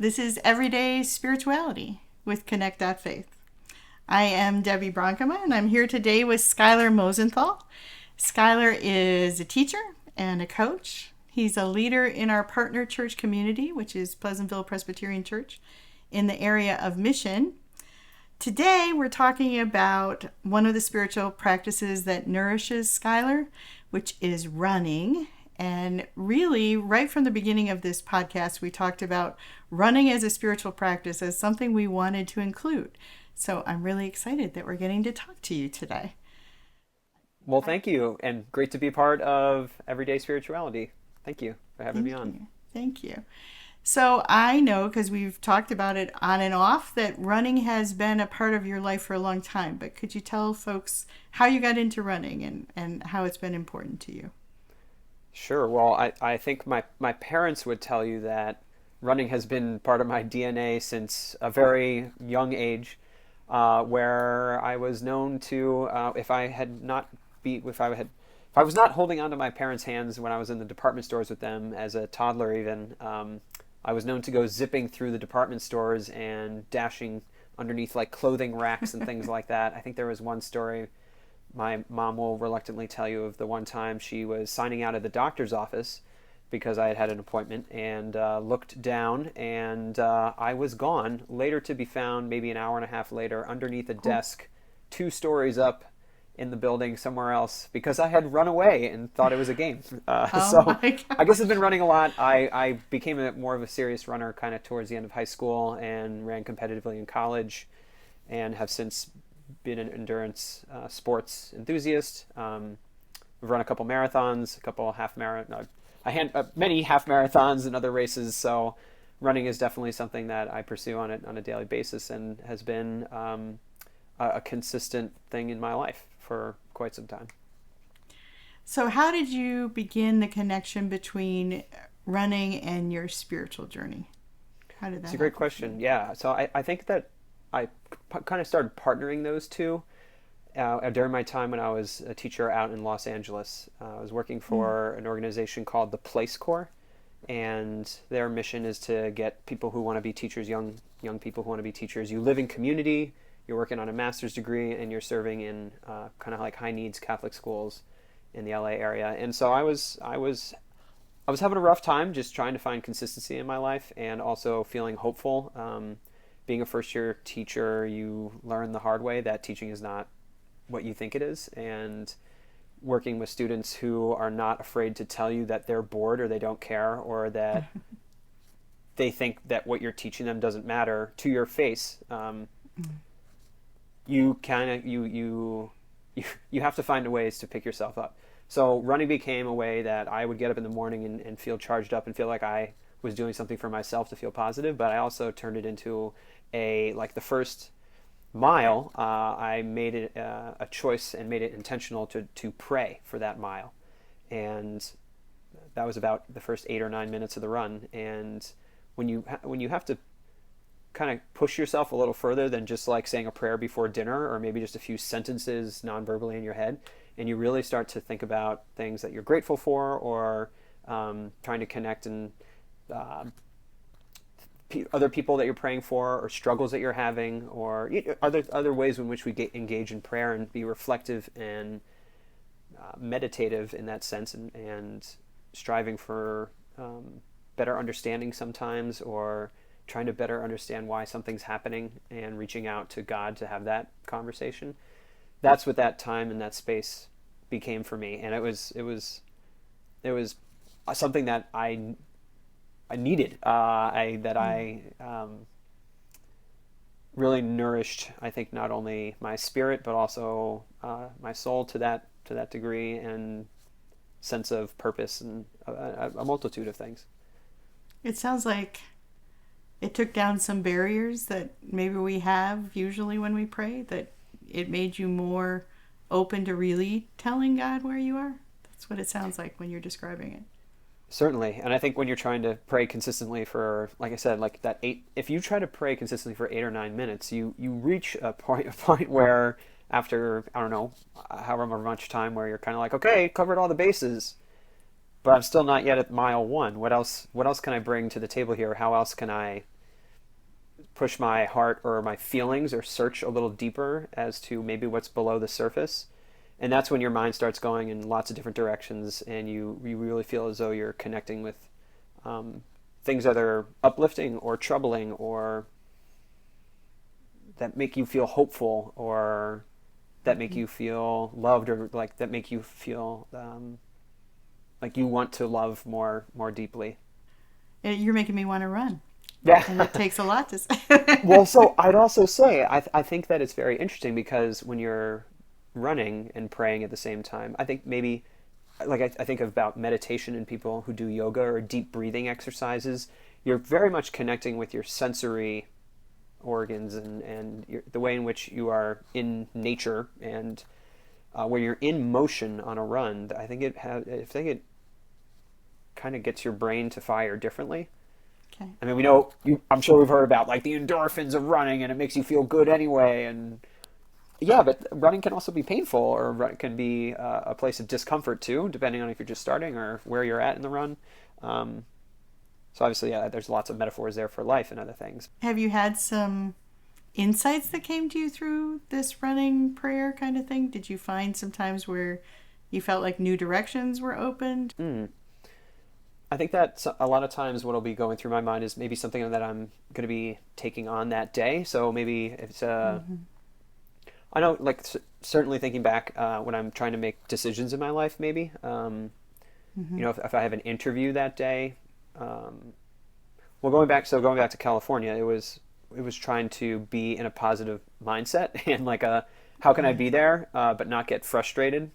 This is Everyday Spirituality with connect.faith. I am Debbie Bronkema, and I'm here today with Skyler Mosenthal. Skyler is a teacher and a coach. He's a leader in our partner church community, which is Pleasantville Presbyterian Church, in the area of mission. Today, we're talking about one of the spiritual practices that nourishes Skyler, which is running. And really, right from the beginning of this podcast, we talked about running as a spiritual practice as something we wanted to include. So I'm really excited that we're getting to talk to you today. Well, thank you, and great to be part of Everyday Spirituality. Thank you for having me on. Thank you. So I know, because we've talked about it on and off, that running has been a part of your life for a long time. But could you tell folks how you got into running and how it's been important to you? Sure. Well, I think my parents would tell you that running has been part of my DNA since a very young age, where I was known to, if I was not holding onto my parents' hands when I was in the department stores with them as a toddler even, I was known to go zipping through the department stores and dashing underneath like clothing racks and things like that. I think there was one story my mom will reluctantly tell you of the one time she was signing out of the doctor's office because I had an appointment and looked down and I was gone, later to be found maybe an hour and a half later underneath a desk 2 stories up in the building somewhere else because I had run away and thought it was a game. So I guess I've been running a lot. I became more of a serious runner kind of towards the end of high school and ran competitively in college and have since been an endurance sports enthusiast. We've run a couple marathons, a couple many half marathons and other races. So running is definitely something that I pursue on a daily basis and has been a consistent thing in my life for quite some time. So how did you begin the connection between running and your spiritual journey? How did that It's a great question. Yeah. So I think that I kind of started partnering those two during my time when I was a teacher out in Los Angeles. I was working for an organization called the Place Corps, and their mission is to get people who want to be teachers, young people who want to be teachers. You live in community, you're working on a master's degree, and you're serving in kind of like high needs Catholic schools in the LA area. And so I was having a rough time just trying to find consistency in my life and also feeling hopeful. Being a first-year teacher, you learn the hard way that teaching is not what you think it is, and working with students who are not afraid to tell you that they're bored or they don't care or that they think that what you're teaching them doesn't matter to your face. You have to find ways to pick yourself up. So running became a way that I would get up in the morning and feel charged up and feel like I was doing something for myself to feel positive, but I also turned it into the first mile, I made it a choice and made it intentional to pray for that mile. And that was about the first 8 or 9 minutes of the run. And when you have to kind of push yourself a little further than just like saying a prayer before dinner or maybe just a few sentences non-verbally in your head, and you really start to think about things that you're grateful for or trying to connect and other people that you're praying for or struggles that you're having or other ways in which we engage in prayer and be reflective and meditative in that sense and striving for better understanding sometimes or trying to better understand why something's happening and reaching out to God to have that conversation. That's what that time and that space became for me. And it was something that I needed, I really nourished, I think, not only my spirit, but also my soul to that degree and sense of purpose and a multitude of things. It sounds like it took down some barriers that maybe we have usually when we pray, that it made you more open to really telling God where you are. That's what it sounds like when you're describing it. Certainly. And I think when you're trying to pray consistently for, like I said, like that if you try to pray consistently for 8 or 9 minutes, you reach a point where after, I don't know, however much time where you're kind of like, okay, covered all the bases, but I'm still not yet at mile 1. What else can I bring to the table here? How else can I push my heart or my feelings or search a little deeper as to maybe what's below the surface. And that's when your mind starts going in lots of different directions, and you really feel as though you're connecting with things that are uplifting or troubling, or that make you feel hopeful, or that make you feel loved, or like that make you feel like you want to love more deeply. You're making me want to run. Yeah. And it takes a lot to say. Well, so I'd also say I think that it's very interesting, because when you're running and praying at the same time, I think maybe like I think about meditation and people who do yoga or deep breathing exercises. You're very much connecting with your sensory organs and the way in which you are in nature, and where you're in motion on a run. I think it kind of gets your brain to fire differently. Okay. I mean, I'm sure we've heard about like the endorphins of running, and it makes you feel good anyway. And yeah, but running can also be painful, or it can be a place of discomfort too, depending on if you're just starting or where you're at in the run. So obviously, yeah, there's lots of metaphors there for life and other things. Have you had some insights that came to you through this running prayer kind of thing? Did you find some times where you felt like new directions were opened? I think that a lot of times what will be going through my mind is maybe something that I'm going to be taking on that day. So maybe it's I know, like certainly thinking back when I'm trying to make decisions in my life, maybe if I have an interview that day. Well, going back to California, it was trying to be in a positive mindset and like how can I be there but not get frustrated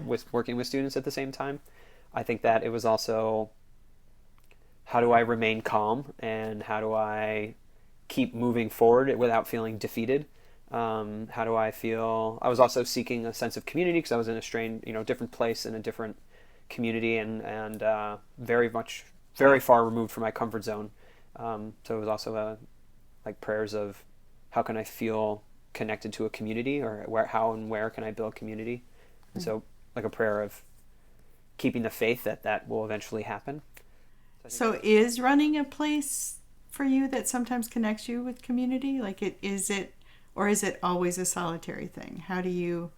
with working with students at the same time. I think that it was also, how do I remain calm, and how do I keep moving forward without feeling defeated? How do I feel? I was also seeking a sense of community, because I was in a strange, different place in a different community, and very far removed from my comfort zone. So it was also like prayers of how can I feel connected to a community, or how and where can I build community? And so like a prayer of keeping the faith that will eventually happen. So is running a place for you that sometimes connects you with community? Like is it always a solitary thing? How do you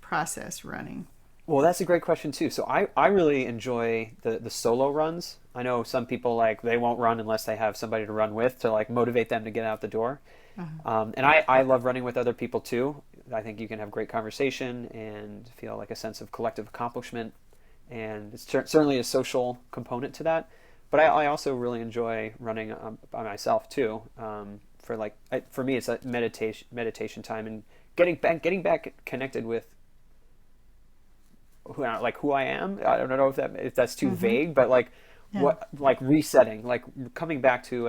process running? Well, that's a great question too. So I really enjoy the solo runs. I know some people like they won't run unless they have somebody to run with to like motivate them to get out the door. And I love running with other people too. I think you can have great conversation and feel like a sense of collective accomplishment. And it's certainly a social component to that. But I also really enjoy running by myself too. For me, it's a meditation time, and getting back connected with who I am. I don't know if that's too vague, but like resetting, like coming back to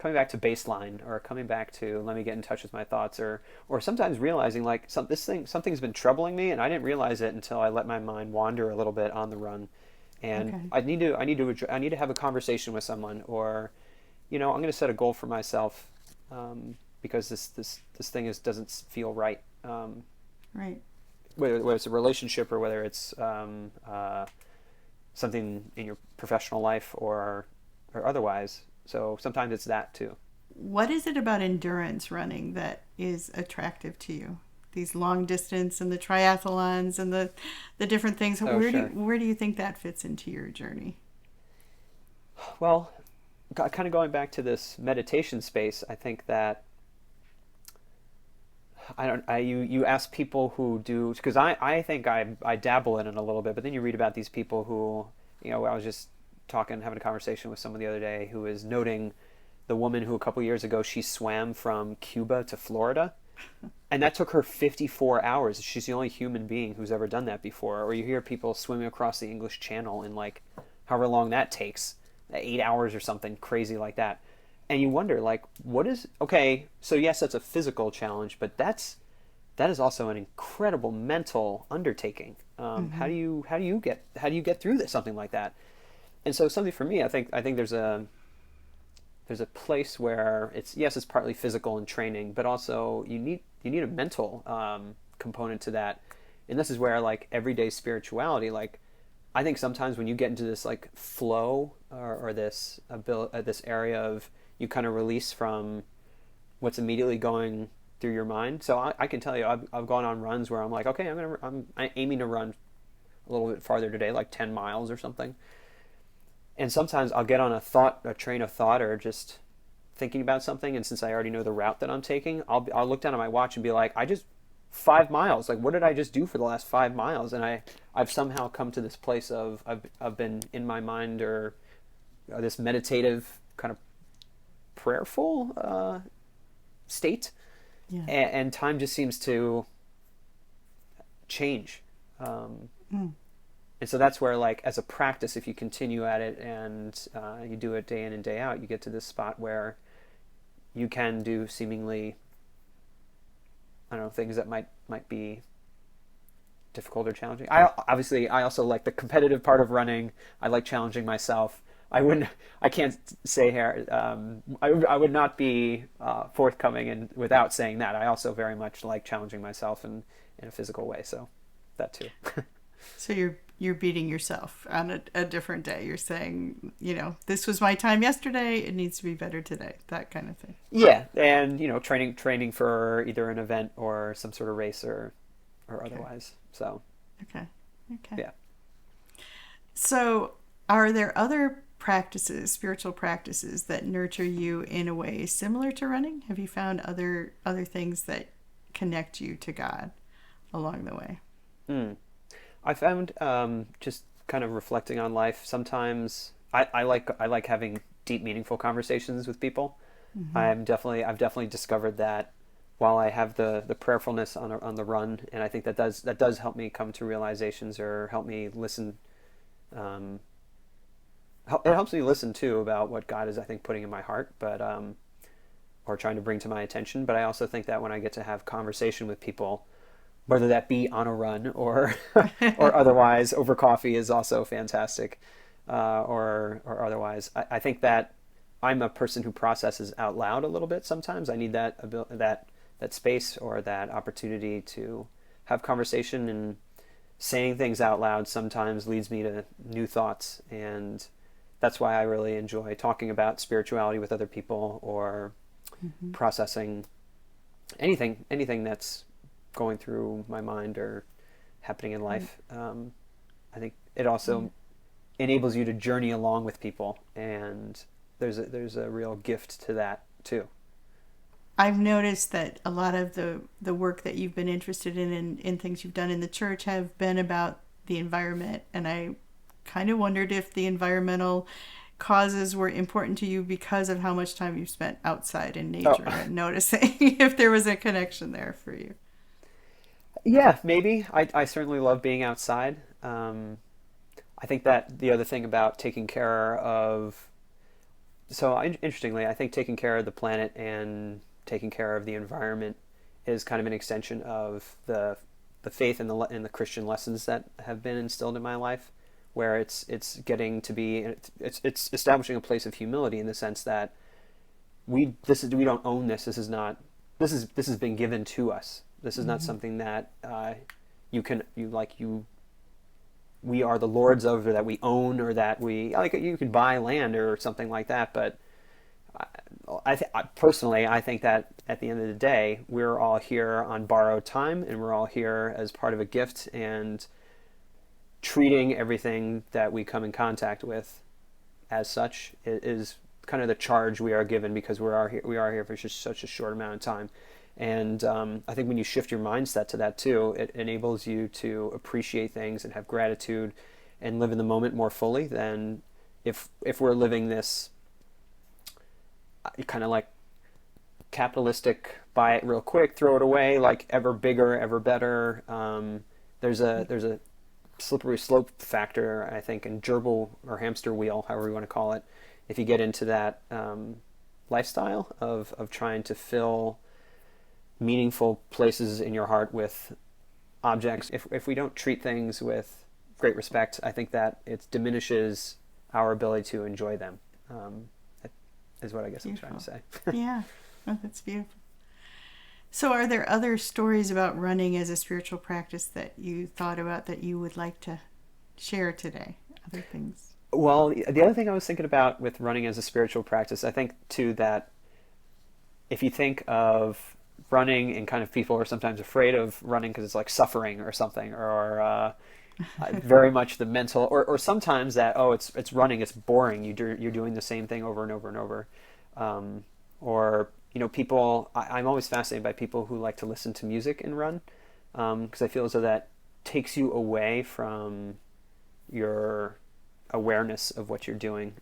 baseline, or coming back to let me get in touch with my thoughts, or sometimes realizing like something's been troubling me and I didn't realize it until I let my mind wander a little bit on the run, and I need to have a conversation with someone, or I'm going to set a goal for myself because this thing doesn't feel right. Right. Whether it's a relationship, or whether it's something in your professional life or otherwise. So sometimes it's that too. What is it about endurance running that is attractive to you? These long distance and the triathlons and the different things. Where do you think that fits into your journey? Well, kind of going back to this meditation space, I think that you ask people who do, because I think I dabble in it a little bit, but then you read about these people who, I was just having a conversation with someone the other day who is noting the woman who a couple years ago, she swam from Cuba to Florida, and that took her 54 hours. She's the only human being who's ever done that before. Or you hear people swimming across the English Channel in like however long that takes, 8 hours or something crazy like that. And you wonder, like, so yes, that's a physical challenge, but that is also an incredible mental undertaking. How do you get through something like that? And so something for me, I think there's a place where it's partly physical and training, but also you need a mental component to that. And this is where like everyday spirituality, like I think sometimes when you get into this like flow or this area of you kind of release from what's immediately going through your mind. So I can tell you, I've gone on runs where I'm like, okay, I'm aiming to run a little bit farther today, like 10 miles or something. And sometimes I'll get on a train of thought, or just thinking about something, and since I already know the route that I'm taking, I'll look down at my watch and be like, 5 miles. Like, what did I just do for the last 5 miles? And I've somehow come to this place of I've been in my mind, or this meditative kind of prayerful state, Yeah. and time just seems to change. And so that's where, like, as a practice, if you continue at it and you do it day in and day out, you get to this spot where you can do seemingly, I don't know, things that might be difficult or challenging. I also like the competitive part of running. I like challenging myself. I can't say here, I would not be forthcoming and without saying that. I also very much like challenging myself in a physical way. So that too. So you're beating yourself on a different day. You're saying, this was my time yesterday. It needs to be better today. That kind of thing. Yeah, and training for either an event or some sort of race or otherwise. So. Okay. Yeah. So, are there other spiritual practices that nurture you in a way similar to running? Have you found other things that connect you to God along the way? I found, just kind of reflecting on life, sometimes I like having deep, meaningful conversations with people. Mm-hmm. I've definitely discovered that while I have the prayerfulness on the run, and I think that does help me come to realizations, or help me listen. It helps me listen too about what God is, I think, putting in my heart, but or trying to bring to my attention. But I also think that when I get to have conversation with people, whether that be on a run or or otherwise over coffee, is also fantastic, or otherwise. I think that I'm a person who processes out loud a little bit sometimes. I need that space or that opportunity to have conversation, and saying things out loud sometimes leads me to new thoughts, and that's why I really enjoy talking about spirituality with other people, or processing anything that's going through my mind or happening in life. I think it also enables you to journey along with people, and there's a real gift to that too. I've noticed that a lot of the work that you've been interested in things you've done in the church have been about the environment, and I kind of wondered if the environmental causes were important to you because of how much time you've spent outside in nature, and noticing if there was a connection there for you. Yeah, maybe. I certainly love being outside. I think that the other thing about taking care of, interestingly, I think taking care of the planet and taking care of the environment is kind of an extension of the faith and the Christian lessons that have been instilled in my life, where it's getting to be, it's establishing a place of humility, in the sense that we don't own this. This has been given to us. This is not something that we are the lords of, or that we own, or that you can buy land or something like that. But personally, I think that at the end of the day, we're all here on borrowed time, and we're all here as part of a gift, and treating everything that we come in contact with as such is kind of the charge we are given, because we are here for just such a short amount of time. And I think when you shift your mindset to that too, it enables you to appreciate things and have gratitude and live in the moment more fully than if we're living this kind of like capitalistic, buy it real quick, throw it away, like ever bigger, ever better. There's a slippery slope factor, I think, and gerbil or hamster wheel, however you want to call it, if you get into that lifestyle of trying to fill meaningful places in your heart with objects. If we don't treat things with great respect, I think that it diminishes our ability to enjoy them, is what I guess beautiful. I'm trying to say. Yeah, that's beautiful. So are there other stories about running as a spiritual practice that you thought about that you would like to share today? Other things? Well, the other thing I was thinking about with running as a spiritual practice, I think too that if you think of running and kind of people are sometimes afraid of running because it's like suffering or something, or very much the mental, or sometimes that, oh, it's running, it's boring, you're doing the same thing over and over and over, or people. I'm always fascinated by people who like to listen to music and run, because I feel as though that takes you away from your awareness of what you're doing.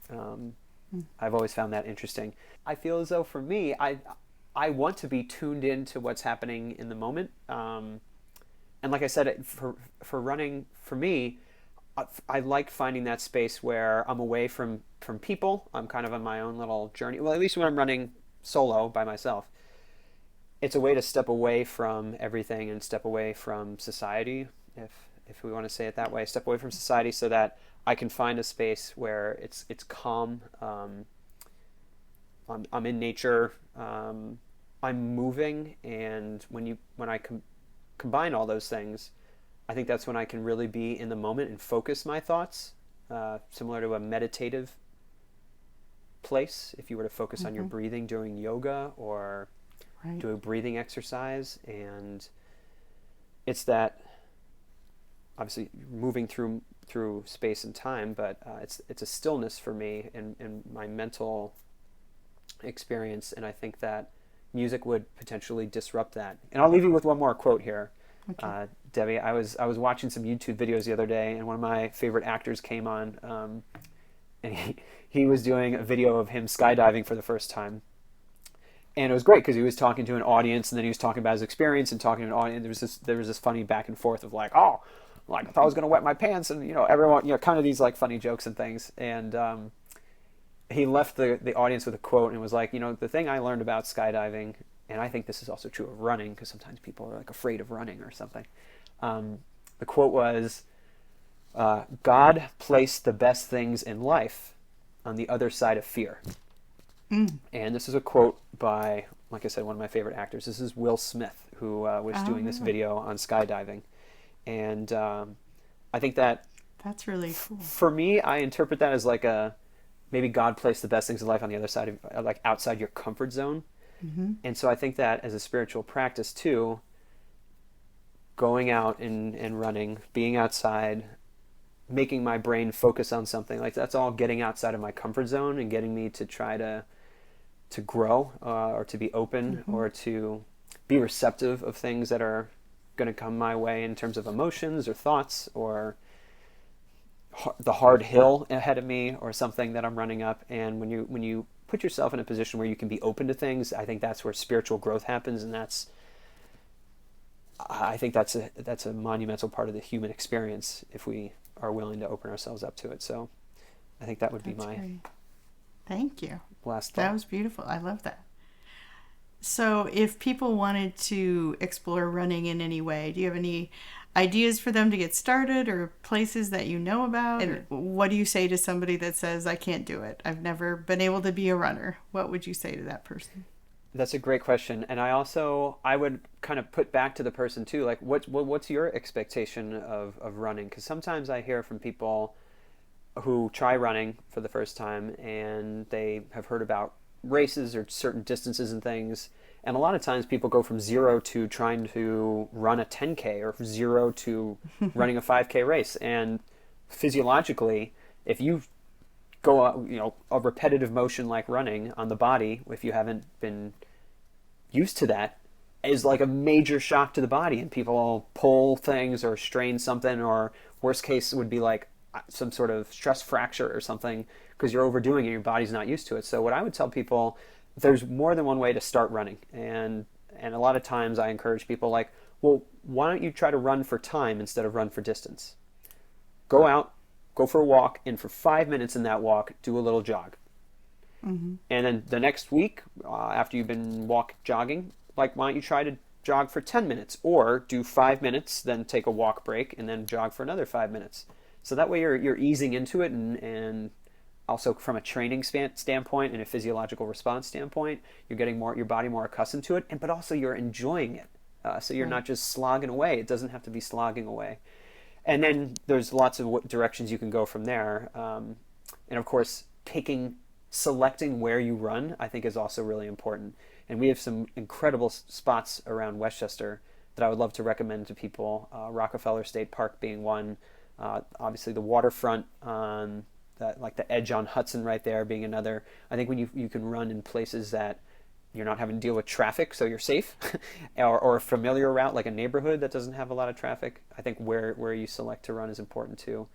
I've always found that interesting. I feel as though for me, I want to be tuned into what's happening in the moment. And like I said, for running, for me, I like finding that space where I'm away from people. I'm kind of on my own little journey. Well, at least when I'm running solo by myself, it's a way to step away from everything and step away from society, if we want to say it that way. Step away from society so that I can find a space where it's calm. I'm in nature. I'm moving, and when I combine all those things, I think that's when I can really be in the moment and focus my thoughts, similar to a meditative place. If you were to focus on your breathing doing yoga or do a breathing exercise, and it's that obviously moving through space and time, but it's a stillness for me in my mental experience, and I think that music would potentially disrupt that. And I'll leave you with one more quote here. Okay. Debbie, I was watching some YouTube videos the other day, and one of my favorite actors came on, and he was doing a video of him skydiving for the first time. And it was great because he was talking to an audience, and then he was talking about his experience and talking to an audience. There was this funny back and forth of like, oh, like I thought I was going to wet my pants, and everyone, kind of these like funny jokes and things. And he left the audience with a quote, and was like, the thing I learned about skydiving, and I think this is also true of running, because sometimes people are like afraid of running or something. The quote was, God placed the best things in life on the other side of fear. And this is a quote by, like I said, one of my favorite actors. This is Will Smith, who was doing this video on skydiving. And I think that's really cool. For me, I interpret that as like maybe God placed the best things in life on the other side of, like outside your comfort zone. And so I think that as a spiritual practice too, going out and running, being outside, making my brain focus on something, like that's all getting outside of my comfort zone and getting me to try to grow, or to be open, or to be receptive of things that are going to come my way in terms of emotions or thoughts, or the hard hill ahead of me, or something that I'm running up. And when you put yourself in a position where you can be open to things, I think that's where spiritual growth happens, and I think that's a monumental part of the human experience if we are willing to open ourselves up to it. So I think that would be my great. Thank you. Last thought. That was beautiful. I love that. So if people wanted to explore running in any way, do you have any ideas for them to get started, or places that you know about? And what do you say to somebody that says, I can't do it, I've never been able to be a runner? What would you say to that person? That's a great question. And I would kind of put back to the person too, like what's your expectation of running? Because sometimes I hear from people who try running for the first time, and they have heard about races or certain distances and things. And a lot of times people go from 0 to trying to run a 10K, or 0 to running a 5K race. And physiologically, if you go a repetitive motion like running on the body, if you haven't been used to that, is like a major shock to the body, and people pull things or strain something, or worst case would be like some sort of stress fracture or something, because you're overdoing it, your body's not used to it. So what I would tell people, there's more than one way to start running, and a lot of times I encourage people like, well, why don't you try to run for time instead of run for distance? Go out, go for a walk, and for 5 minutes in that walk, do a little jog. And then the next week, after you've been jogging, like, why don't you try to jog for 10 minutes, or do 5 minutes, then take a walk break, and then jog for another 5 minutes. So that way you're easing into it, and also from a training standpoint and a physiological response standpoint, you're getting your body more accustomed to it, but also you're enjoying it. So you're not just slogging away. It doesn't have to be slogging away. And then there's lots of directions you can go from there. And of course, selecting where you run, I think is also really important. And we have some incredible spots around Westchester that I would love to recommend to people. Rockefeller State Park being one. Obviously the waterfront, like the edge on Hudson right there being another. I think when you can run in places that you're not having to deal with traffic, so you're safe, or a familiar route like a neighborhood that doesn't have a lot of traffic, I think where you select to run is important too.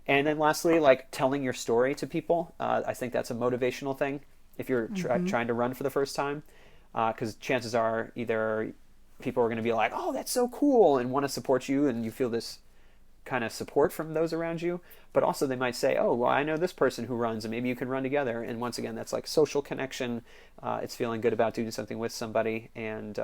And then lastly, like telling your story to people. I think that's a motivational thing if you're trying to run for the first time, because chances are either people are going to be like, oh, that's so cool, and want to support you, and you feel this kind of support from those around you, but also they might say, oh, well, I know this person who runs, and maybe you can run together. And once again, that's like social connection. It's feeling good about doing something with somebody, and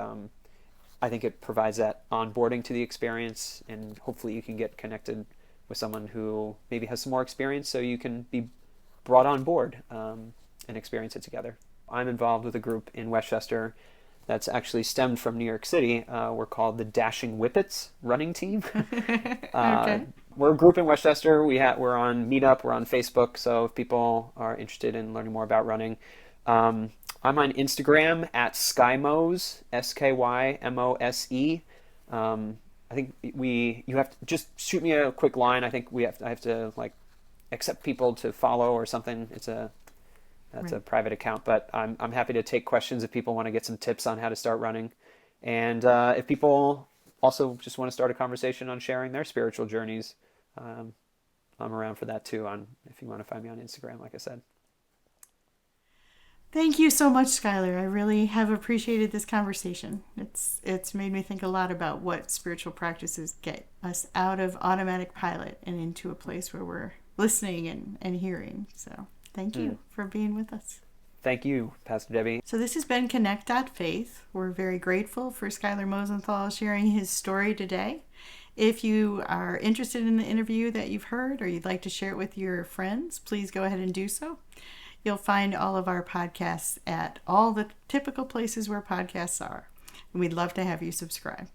I think it provides that onboarding to the experience, and hopefully you can get connected with someone who maybe has some more experience, so you can be brought on board and experience it together. I'm involved with a group in Westchester that's actually stemmed from New York City. We're called the Dashing Whippets running team. Okay. We're a group in Westchester. We're on Meetup. We're on Facebook. So if people are interested in learning more about running, I'm on Instagram at Skymose, SKYMOSE. I think you have to just shoot me a quick line. I think I have to like accept people to follow or something. That's a private account, but I'm happy to take questions if people want to get some tips on how to start running. And if people also just want to start a conversation on sharing their spiritual journeys, I'm around for that too, if you want to find me on Instagram, like I said. Thank you so much, Skyler. I really have appreciated this conversation. It's made me think a lot about what spiritual practices get us out of automatic pilot and into a place where we're listening and hearing. So thank you for being with us. Thank you, Pastor Debbie. So this has been connect.faith. We're very grateful for Skyler Mosenthal sharing his story today. If you are interested in the interview that you've heard, or you'd like to share it with your friends, please go ahead and do so. You'll find all of our podcasts at all the typical places where podcasts are. And we'd love to have you subscribe.